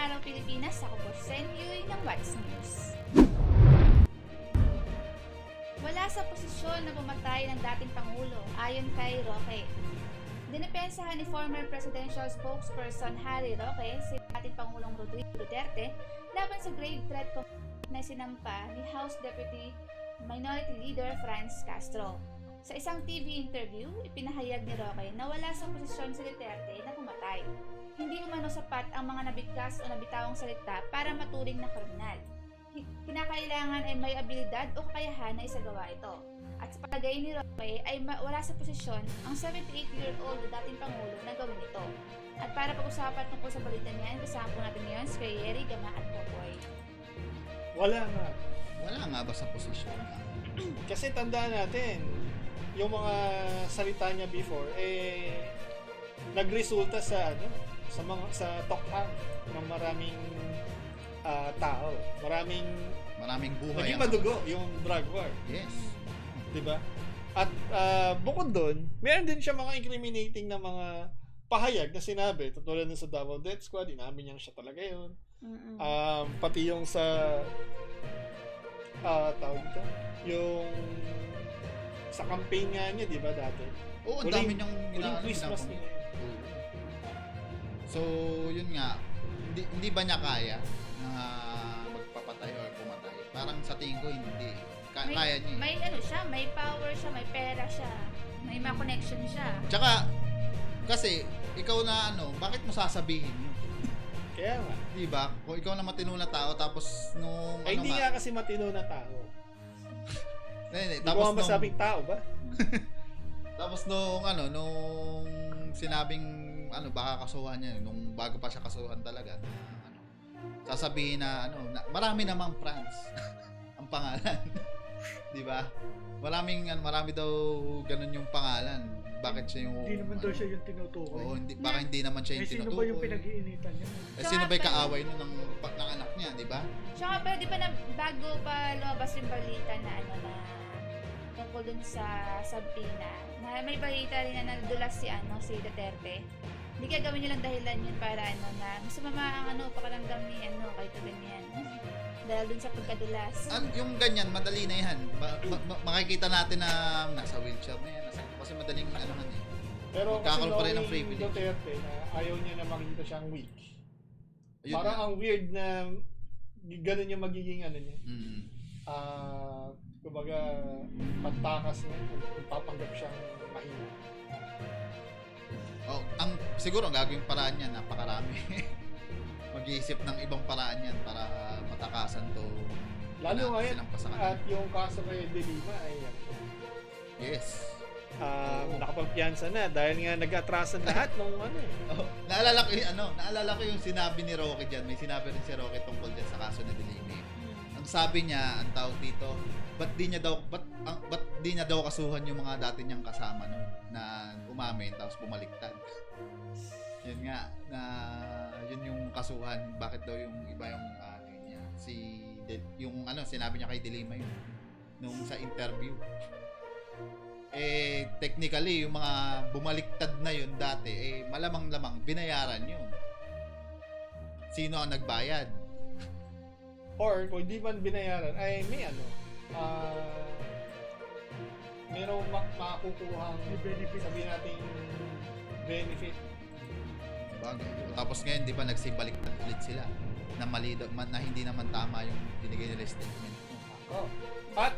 araw Pilipinas, ako po Sen Yuy ng What's News. Wala sa posisyon na pumatay ng dating Pangulo ayon kay Roque. Dinipensahan ni former presidential spokesperson Harry Roque si dating Pangulong Rodrigo Duterte laban sa grave threat na sinampa ni House Deputy Minority Leader Franz Castro. Sa isang TV interview, ipinahayag ni Roque na wala sa posisyon si Duterte na pumatay. Hindi umano sapat ang mga nabigkas o nabitawang salita para maturing na kriminal. Kinakailangan ay may abilidad o kakayahan na isagawa ito. At sa palagay ni Roque ay wala sa posisyon ang 78-year-old na dating Pangulo na gawin ito. At para pag-usapan tungkol sa balita niyan, kasama po natin ngayon si Yeri, Gama at Popoy. Wala nga. Wala nga ba sa posisyon? Kasi tandaan natin, yung mga salita niya before, nagresulta sa sa tokhang ng maraming tao. Maraming buhay. Naging madugo yung drug war. Yes. Diba? At bukod doon, meron din siya mga incriminating na mga pahayag na sinabi. Tulad nun sa Davao Death Squad, inamin niya siya talaga yun. Pati yung sa tawag ito, yung sa campaign nga niya, di ba, dati? Oo, ang dami niyang Christmas niya. So, yun nga, hindi ba niya kaya na magpapatay or pumatay? Parang sa tingin ko, hindi. Kaya niya. May siya, may power siya, may pera siya, may mga connection siya. Tsaka, kasi, ikaw na bakit mo sasabihin yun? Kaya nga. Diba? Kung ikaw na matino na tao, tapos nung hindi nga kasi matino na tao. Hindi, tapos ko masabing tao ba? Tapos nung sinabing baka kasuhan niya, nung bago pa siya kasuhan talaga, sasabihin na marami namang Franz ang pangalan. 'Di ba? Marami daw ganun yung pangalan. Bakit siya yung hindi naman daw siya yung tinutukoy. Oo, baka hindi naman siya yung tinutukoy. Sino ba yung pinag-iinitan niya? Sino ba yung kaaway nun ng anak niya, 'di ba? Tsaka pwede pa na bago pa lumabas yung balita na na tungkol dun sa Sabina, na may balita rin na nadulas si Duterte. Hindi kaya gawin niyo lang dahilan yun para na mas sumama ang pakaramdam ni kahit ito ganyan. Dahil dun sa pagkadulas. Yung ganyan, madali na yan. Makikita natin na nasa wheelchair na yan. Kasi madaling Pero kasi pa rin ng privilege. Duterte na ayaw niya na makita siyang weak. Ayun Parang na. ang weird na ganun yung magiging niya. Kumbaga, pantakas niya kung papanggap siyang mahina. Siguro ang gagawing paraan niya, napakarami. Mag-iisip ng ibang paraan yan para matakasan to. Lalo ngayon, pasakan. at yung kaso kay De Lima ay yes. Nakapagpiyansa na dahil nga nag-atrasan lahat nung Naalala ko yung sinabi ni Roque diyan. May sinabi rin si Roque tungkol diyan sa kaso ni De Lima. Ang sabi niya, ang tawag dito, ba't di niya daw kasuhan yung mga dati niyang kasama na umamin tapos bumaliktad. Yun nga na yun yung kasuhan, bakit daw yung iba yung niya sinabi niya kay De Lima yun nung sa interview. Technically yung mga bumaliktad na yun dati malamang binayaran yun. Sino ang nagbayad? Or kung di man binayaran ay may merong makukuhang benefit, sabihin natin benefit. Bagay. Tapos ngayon, di ba nagsibaliktad ulit sila na mali na hindi naman tama yung binigay nila statement. At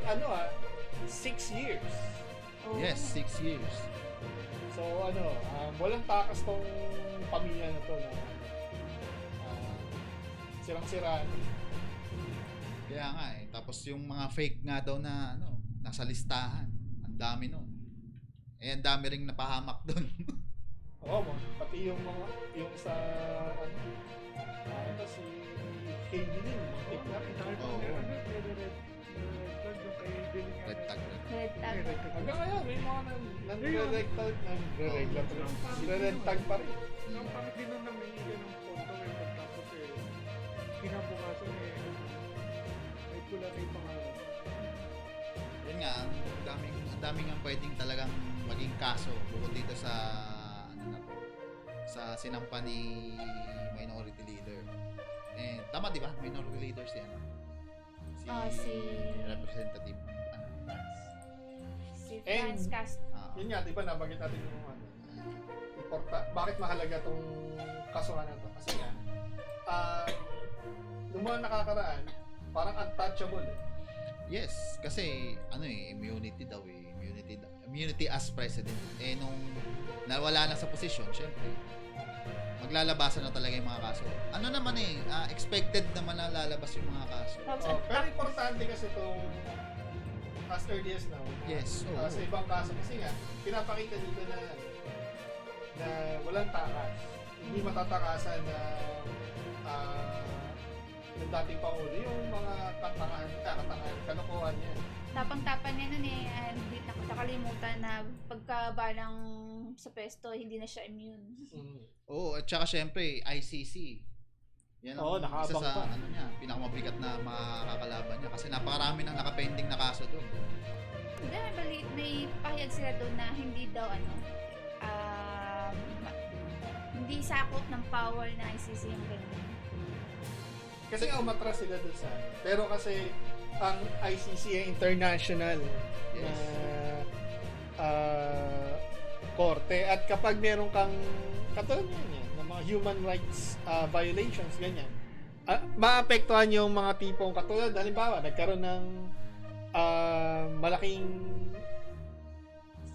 6 years. Yes, 6 years. So walang takas tong pamilya na to na sirang-siraan. Kaya nga tapos yung mga fake nga daw na nasa listahan. Ang dami nun. Ang dami ring napahamak doon. Pati yung sa ito si KD din, Red tag. Red tag. hanggang ngayon may mga nagre-red tag pa rin. Ang pangit din nung namimigay ng pondo tapos kinabukasan may pula na yung pangalan. Yun nga, ang daming ang pwedeng talagang maging kaso bukod dito sa sa sinampa ni Minority Leader. And tama, di ba? Minority leader si ano? Si Representative France. si And- Franz Cast. Yun nga, di ba, nabanggit natin yung ano, bakit mahalaga tong kasuhan na to? Kasi nga, nung mga nakakaraan, parang untouchable eh. Yes, kasi immunity daw eh. Immunity as president. Eh nung nawala na sa posisyon, syempre, maglalabasan na talaga yung mga kaso. Ano naman expected naman na lalabas yung mga kaso. Tapos, Pero importante kasi itong as early as now. Yes, oo. Sa ibang kaso kasi nga, pinapakita dito na walang takas. Hindi matatakasan na ng dating Pangulo yung mga katangahan, kalokohan niya. tapang-tapan niya nun eh. Hindi nakalimutan na pagkabalang sa pesto, hindi na siya immune. Oo, at saka syempre, ICC. Yan ang Oo, isa nakaabang sa pa. pinakamabigat na makakalaban niya kasi napakarami nang nakapending na kaso doon. Hindi, may pahayag sila doon na hindi daw hindi sakop ng power na ICC yung ganun. Kasi nga umatras sila dun sa ano. Pero kasi ang ICC ay international Yes. na korte. At kapag meron kang katulad yan, ng mga human rights violations, ganyan, maapektuhan yung mga tipong katulad, halimbawa, nagkaroon ng malaking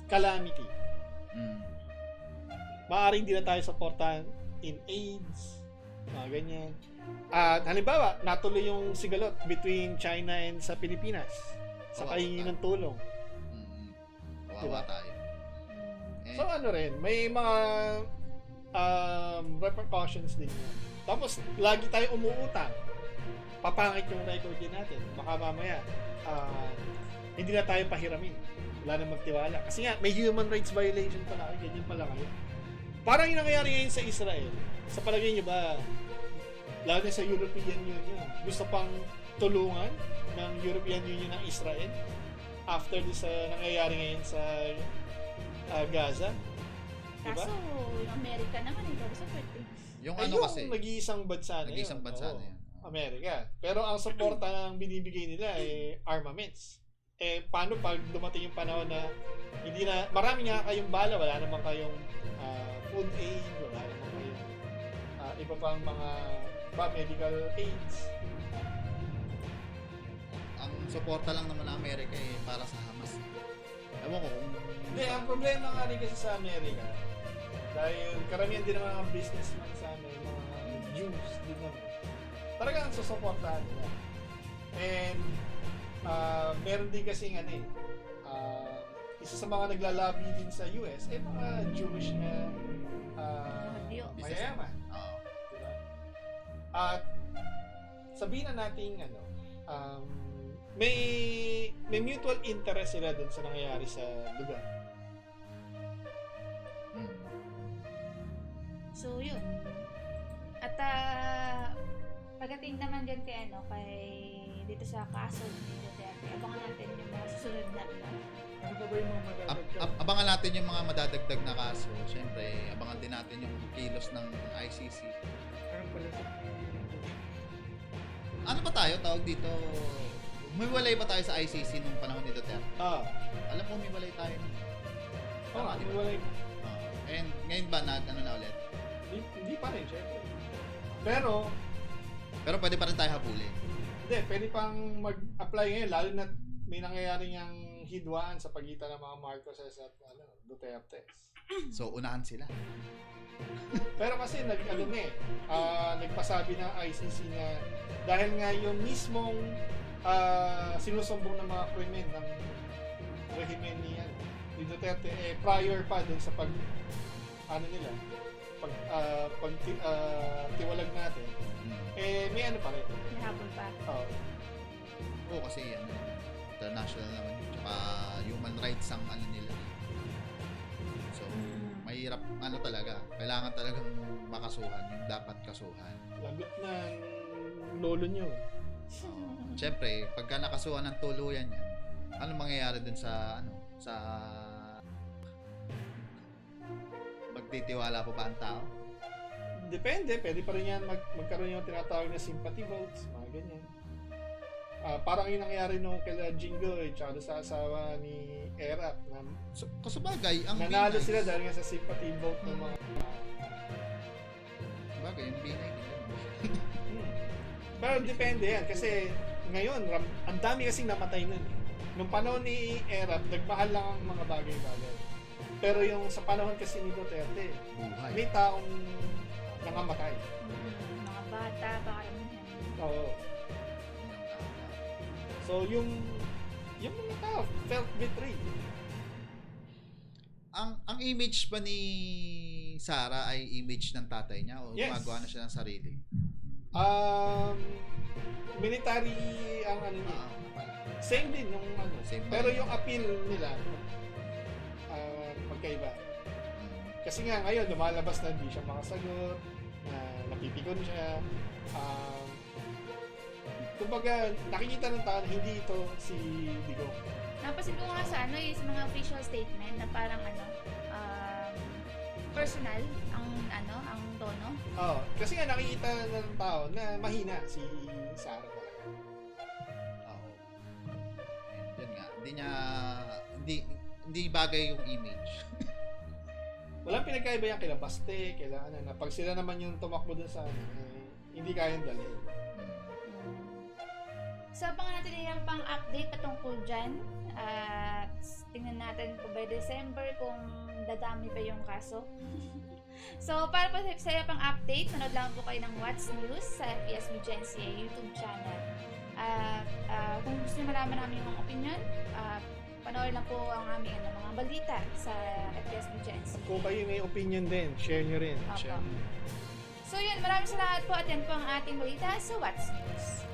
calamity. Maaaring hindi na tayo supportahan in AIDS, mga ganyan. At halimbawa, natuloy yung sigalot between China and sa Pilipinas sa kahingi ng tulong. Kawawa Diba? tayo. Eh, So ano rin, may mga repercussions din yan. Tapos, lagi tayo umuutang. Papangit yung record din natin. Baka mamaya, hindi na tayo pahiramin. Wala na magtiwala. Kasi nga, may human rights violation pala. Ganyan pala kayo. Parang yung nangyayari ngayon sa Israel. Sa palagay niyo ba, lalo na sa European Union, gusto pang tulungan ng European Union ng Israel after this nangyayari ngayon sa Gaza? Diba? Kaso, yung Amerika naman, gusto pwede. yung Ay, ano yung kasi, nag-iisang bansa na nag-iisang yun. bansa Oo, na yan. Amerika. Pero ang suporta ng binibigay nila ay armaments. Paano pag dumating yung panahon na hindi na, marami nga kayong bala, wala naman kayong food aid, wala naman kayong iba pang mga medical aids. Ang suporta lang naman ng Amerika para sa Hamas. Ewan ko kung... Hindi, ang problema nga rin kasi sa Amerika, dahil karamihan din ng mga businessman sa amin, mga Jews din naman, talagang susuportahan nila. And meron din kasi isa sa mga naglalabi din sa US mga Jewish na mayayaman. Oo. Diba? At sabihin na natin may mutual interest sila dun sa nangyayari sa lugar. So, yun. At pagdating naman dyan kay dito sa kaso ni Duterte, abangan natin yung mga susunod na Ano pa ba yung mga madadagdag? Abangan natin yung mga madadagdag na kaso. Siyempre, abangan din natin yung kilos ng ICC. Anong pala sa Ano ba tayo? Tawag dito... Umiwalay ba tayo sa ICC nung panahon ni Duterte? Alam ko, umiwalay tayo. Tama, di ba? Wala And ngayon ba, na ulit? hindi pa rin, syempre. Pero Pero pwede pa rin tayo habulin. hindi, pwede pang mag-apply ngayon, lalo na may nangyayari niyang hidwaan sa pagitan ng mga Marcoses at Duterte. So, unahan sila. Pero kasi nagpasabi ng ICC na dahil nga yung mismong sinusumbong ng mga krimen ng rehimen ni Duterte prior pa dun sa tiwalag natin may pa rin. nahabol pa. Oo, kasi international naman yun. Tsaka human rights ang nila. So, mahirap talaga. Kailangan talagang makasuhan yung dapat kasuhan. Lagot na lolo nyo. Siyempre, pagka nakasuhan ng tuluyan yan, ano mangyayari dun sa magtitiwala pa ba ang tao? Depende. Pwede pa rin yan magkaroon yung tinatawag na sympathy votes. Mga ganyan. Parang yung nangyari nung kila Jingo tsaka sa asawa ni Erap na Kasabagay, ang nanalo Binay. sila dahil nga sa sympathy vote ng mga Sabagay, yung Binay. Pero depende yan kasi ngayon ang dami kasing namatay nun. Nung panahon ni Erap, nagmahal lang ang mga bagay-bagay. Pero yung sa panahon kasi ni Duterte, Buhay. may taong nangamatay. Mga bata, baka Oo. So yung mga tao felt betrayed. Ang image ba ni Sarah ay image ng tatay niya o Yes. gumagawa na siya ng sarili? Military ang ano niya. Same din yung ano. Same Pero ba? yung appeal nila magkaiba. Kasi nga ngayon lumalabas na hindi siya makasagot, na napipikon siya. Kumbaga, nakikita ng tao na hindi ito si Digong. Napasin ko nga sa sa mga official statement na parang personal ang tono. Kasi nga nakikita na ng tao na mahina si Sarah talaga. Oo. Yan nga. Hindi bagay yung image. Walang pinagkaiba yan kila Baste, kila na pag sila naman yung tumakbo dun sa hindi kayang dalhin. So, abangan natin yung pang update patungkol dyan. At tingnan natin kung by December kung dadami ba yung kaso. So, para po sa pang update, manood lang po kayo ng What's News sa FPSB Gen CA YouTube channel. At kung gusto nyo malaman namin yung opinion, panoorin lang po ang aming mga balita sa FPSB Gen CA. Kung kayo may opinion din, share nyo rin. Opo. Share. So yun, maraming salamat po at yan po ang ating balita sa What's News.